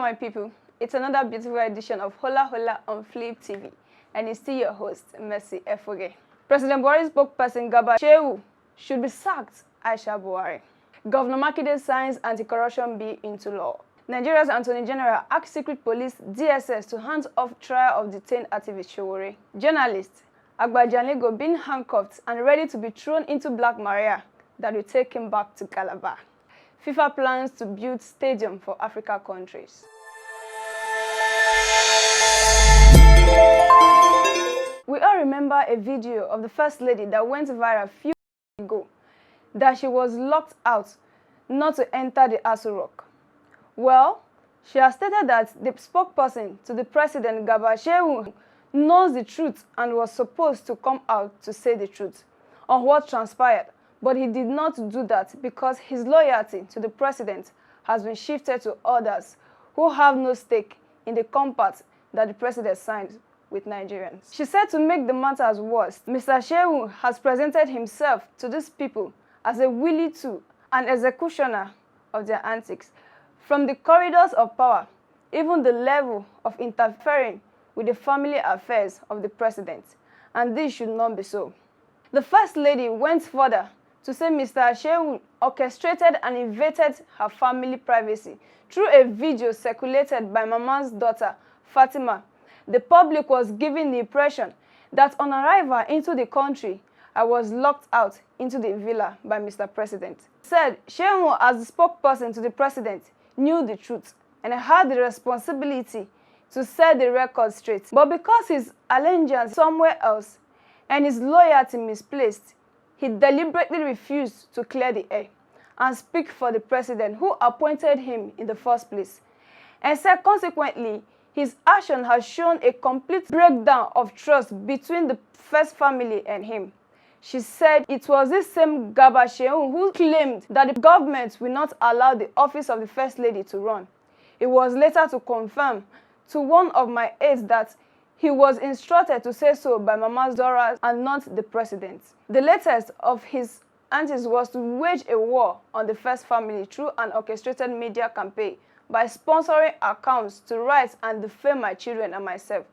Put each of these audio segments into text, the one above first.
my people, it's another beautiful edition of Hola Hola on Flip TV, and it's still your host, Mercy Efoge. President Buhari's spokesperson Garba Shehu should be sacked, Aisha Buhari. Governor Makinde signs anti-corruption bill into law. Nigeria's Attorney General asked secret police DSS to hand off trial of detained activist Showore. Journalist Agbajanlego being handcuffed and ready to be thrown into Black Maria that will take him back to Calabar. FIFA plans to build stadium for Africa countries. We all remember a video of the First Lady that went viral a few years ago, that she was locked out not to enter the Aso Rock. Well, she has stated that the spokesperson to the President, Garba Shehu, knows the truth and was supposed to come out to say the truth on what transpired, but he did not do that because his loyalty to the President has been shifted to others who have no stake in the compact that the President signed with Nigerians. She said to make the matters worse, Mr. Shehu has presented himself to these people as a willy to an executioner of their antics, from the corridors of power, even the level of interfering with the family affairs of the President, and this should not be so. The First Lady went further to say Mr. Shehu orchestrated and invaded her family privacy through a video circulated by Mama's daughter, Fatima. The public was given the impression that on arrival into the country, I was locked out into the villa by Mr. President. Said Shehu, as the spokesperson to the President, knew the truth and had the responsibility to set the record straight. But because his allegiance somewhere else and his loyalty misplaced, he deliberately refused to clear the air and speak for the President who appointed him in the first place. And said consequently, his action has shown a complete breakdown of trust between the first family and him. She said it was this same Garba Shehu who claimed that the government will not allow the office of the First Lady to run. It was later to confirm to one of my aides that he was instructed to say so by Mama's daughter and not the President. The latest of his antics was to wage a war on the First Family through an orchestrated media campaign by sponsoring accounts to write and defame my children and myself.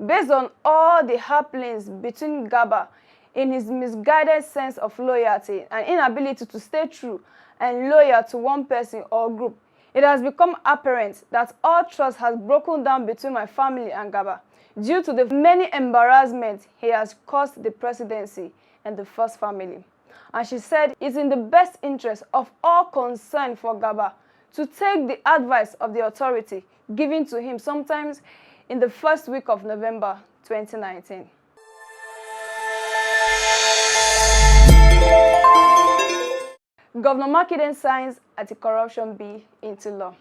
Based on all the happenings between Garba in his misguided sense of loyalty and inability to stay true and loyal to one person or group, it has become apparent that all trust has broken down between my family and Garba due to the many embarrassments he has caused the presidency and the First Family. And she said it's in the best interest of all concerned for Garba to take the advice of the authority given to him sometimes in the first week of November 2019. Governor Makinde signs anti-corruption bill into law.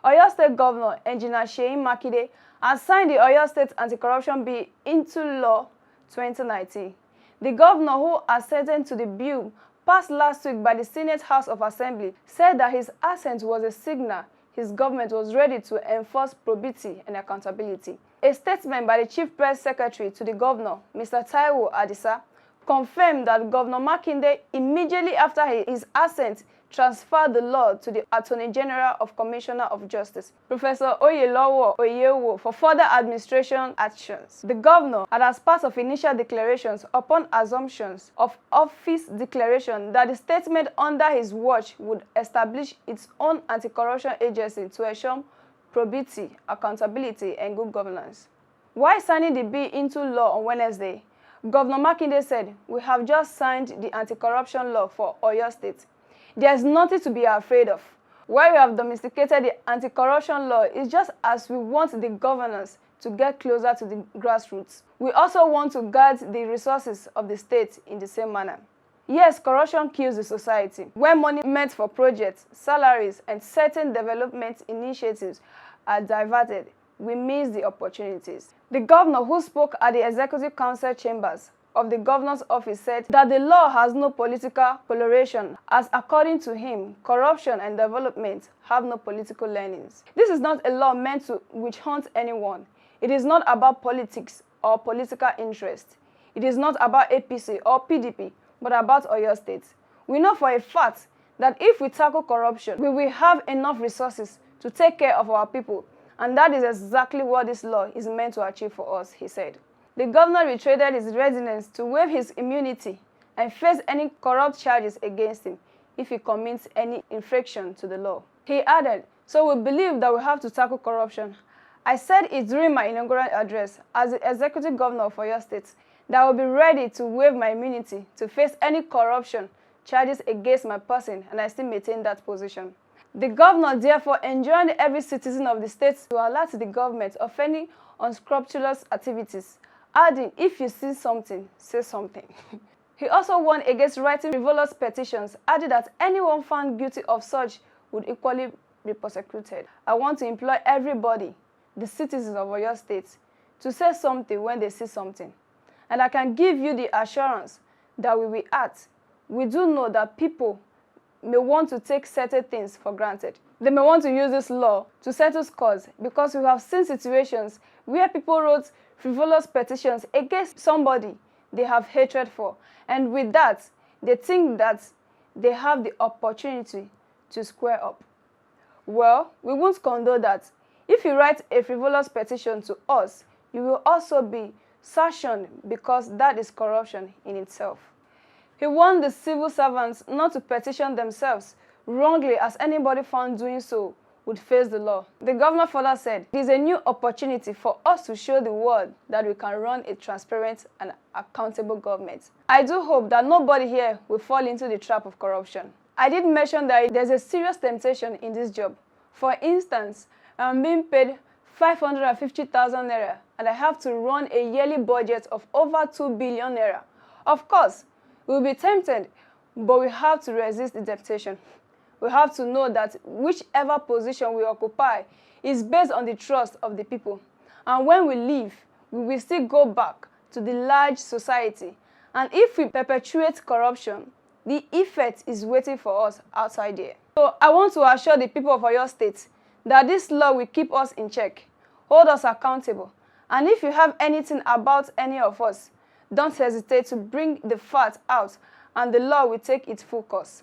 Oyo State Governor Engineer Seyi Makinde has signed the Oyo State Anti-Corruption Bill into law 2019. The governor, who assented to the bill passed last week by the Senate House of Assembly, said that his assent was a signal his government was ready to enforce probity and accountability. A statement by the Chief Press Secretary to the governor, Mr. Taiwo Adisa, confirmed that Governor Makinde, immediately after his assent, transferred the law to the Attorney General of Commissioner of Justice, Professor Oyelowo Oyewo, for further administration actions. The governor had, as part of initial declarations upon assumptions of office declaration, that the statement under his watch would establish its own anti-corruption agency to ensure probity, accountability, and good governance. While signing the bill into law on Wednesday, Governor Makinde said, "We have just signed the anti-corruption law for Oyo State. There's nothing to be afraid of. Why we have domesticated the anti-corruption law is just as we want the governance to get closer to the grassroots. We also want to guard the resources of the state in the same manner. Yes, corruption kills the society. When money meant for projects, salaries, and certain development initiatives are diverted, we miss the opportunities." The governor, who spoke at the Executive Council chambers of the governor's office, said that the law has no political coloration, as according to him, corruption and development have no political leanings. This is not a law meant to witch hunt anyone. It is not about politics or political interest. It is not about APC or PDP, but about Oyo State. We know for a fact that if we tackle corruption, we will have enough resources to take care of our people, and that is exactly what this law is meant to achieve for us, he said. The governor reiterated his readiness to waive his immunity and face any corrupt charges against him if he commits any infraction to the law. He added, "So we believe that we have to tackle corruption. I said it during my inaugural address as the executive governor of Oyo State that I will be ready to waive my immunity to face any corruption charges against my person, and I still maintain that position." The governor therefore enjoined every citizen of the state to alert the government of any unscrupulous activities, adding, "If you see something, say something." He also warned against writing frivolous petitions, adding that anyone found guilty of such would equally be prosecuted. "I want to implore everybody, the citizens of Oyo State, to say something when they see something. And I can give you the assurance that we will act. We do know that people may want to take certain things for granted. They may want to use this law to settle scores because we have seen situations where people wrote frivolous petitions against somebody they have hatred for, and with that, they think that they have the opportunity to square up. Well, we won't condone that. If you write a frivolous petition to us, you will also be sanctioned because that is corruption in itself." He warned the civil servants not to petition themselves wrongly, as anybody found doing so would face the law. The governor further said, "It is a new opportunity for us to show the world that we can run a transparent and accountable government. I do hope that nobody here will fall into the trap of corruption. I did mention that there's a serious temptation in this job. For instance, I'm being paid 550,000 naira and I have to run a yearly budget of over 2 billion naira. Of course, we'll be tempted, but we have to resist the temptation. We have to know that whichever position we occupy is based on the trust of the people. And when we leave, we will still go back to the large society. And if we perpetuate corruption, the effect is waiting for us outside there." So I want to assure the people of Oyo State that this law will keep us in check, hold us accountable. And if you have anything about any of us, don't hesitate to bring the facts out, and the law will take its full course.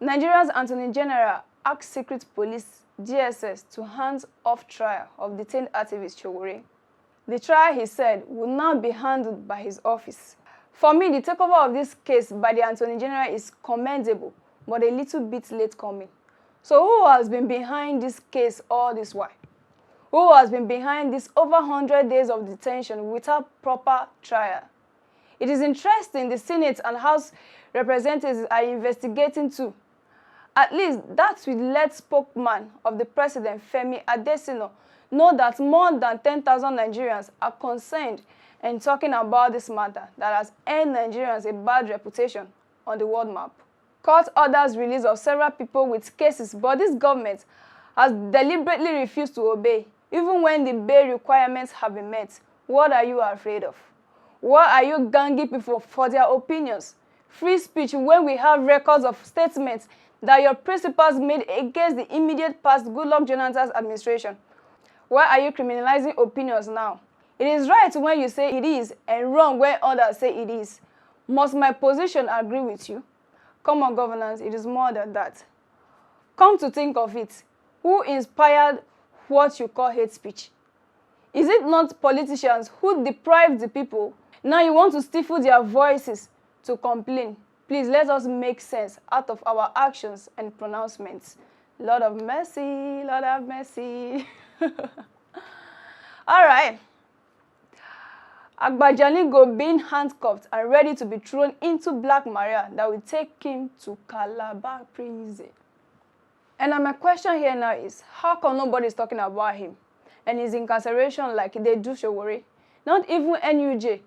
Nigeria's Attorney General asked Secret Police (DSS) to hands off trial of detained activist Showore. The trial, he said, will now be handled by his office. For me, the takeover of this case by the Attorney General is commendable, but a little bit late coming. So who has been behind this case all this while? Who has been behind this over 100 days of detention without proper trial? It is interesting the Senate and House representatives are investigating too. At least that will let spokesman of the president, Femi Adesina, know that more than 10,000 Nigerians are concerned and talking about this matter that has earned Nigerians a bad reputation on the world map. Court orders release of several people with cases, but this government has deliberately refused to obey, even when the bail requirements have been met. What are you afraid of? Why are you ganging people for their opinions? Free speech when we have records of statements that your principals made against the immediate past Goodluck Jonathan's administration. Why are you criminalizing opinions now? It is right when you say it is and wrong when others say it is. Must my position agree with you? Come on, governance, it is more than that. Come to think of it, who inspired what you call hate speech? Is it not politicians who deprive the people? Now you want to stifle their voices to complain. Please let us make sense out of our actions and pronouncements. Lord of mercy, Lord have mercy. All right. Agbajalingo being handcuffed and ready to be thrown into Black Maria that will take him to Calabar prison. And my question here now is, how come nobody is talking about him and his incarceration like they do Showore? Not even NUJ,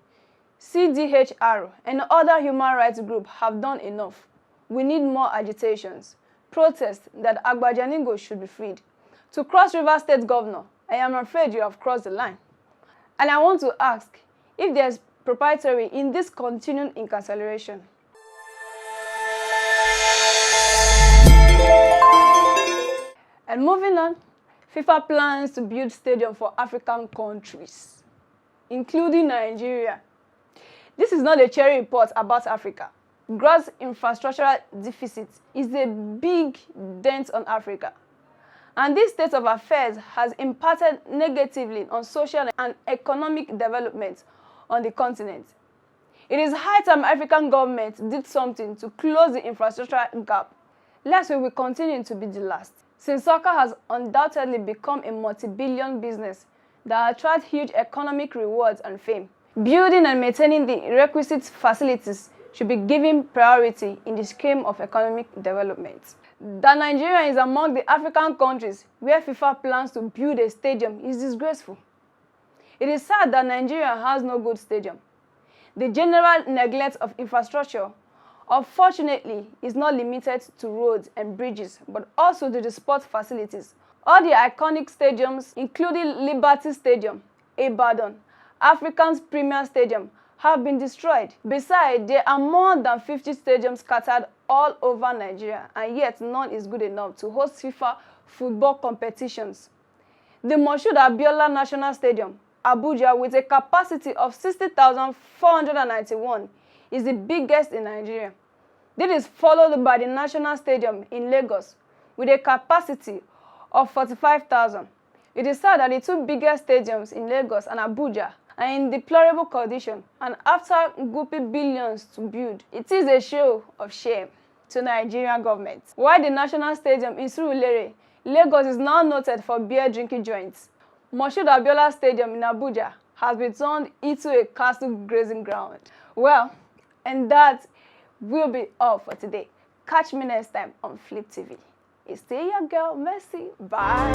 CDHR, and other human rights groups have done enough. We need more agitations, protests that Agbajalingo should be freed. To Cross River State Governor, I am afraid you have crossed the line. And I want to ask if there's proprietary in this continued incarceration. And moving on, FIFA plans to build stadium for African countries, including Nigeria. This is not a cherry report about Africa. gross infrastructural deficit is a big dent on Africa. And this state of affairs has impacted negatively on social and economic development on the continent. It is high time African governments did something to close the infrastructural gap, lest we will continue to be the last. Since soccer has undoubtedly become a multi-billion business that attracts huge economic rewards and fame, building and maintaining the requisite facilities should be given priority in the scheme of economic development. That Nigeria is among the African countries where FIFA plans to build a stadium is disgraceful. It is sad that Nigeria has no good stadium. The general neglect of infrastructure, unfortunately, is not limited to roads and bridges, but also to the sports facilities. All the iconic stadiums, including Liberty Stadium, Ibadan, Africa's premier stadium, have been destroyed. Besides, there are more than 50 stadiums scattered all over Nigeria, and yet none is good enough to host FIFA football competitions. The Moshood Abiola National Stadium, Abuja, with a capacity of 60,491, is the biggest in Nigeria. This is followed by the National Stadium in Lagos, with a capacity of 45,000. It is sad that the two biggest stadiums in Lagos and Abuja are in deplorable condition, and after goopy billions to build, it is a show of shame to Nigerian government. While the National Stadium in Surulere, Lagos, is now noted for beer drinking joints, Moshood Abiola Stadium in Abuja has been turned into a cattle grazing ground. Well, and that will be all for today. Catch me next time on Flip TV. It's still your girl, Mercy. Bye.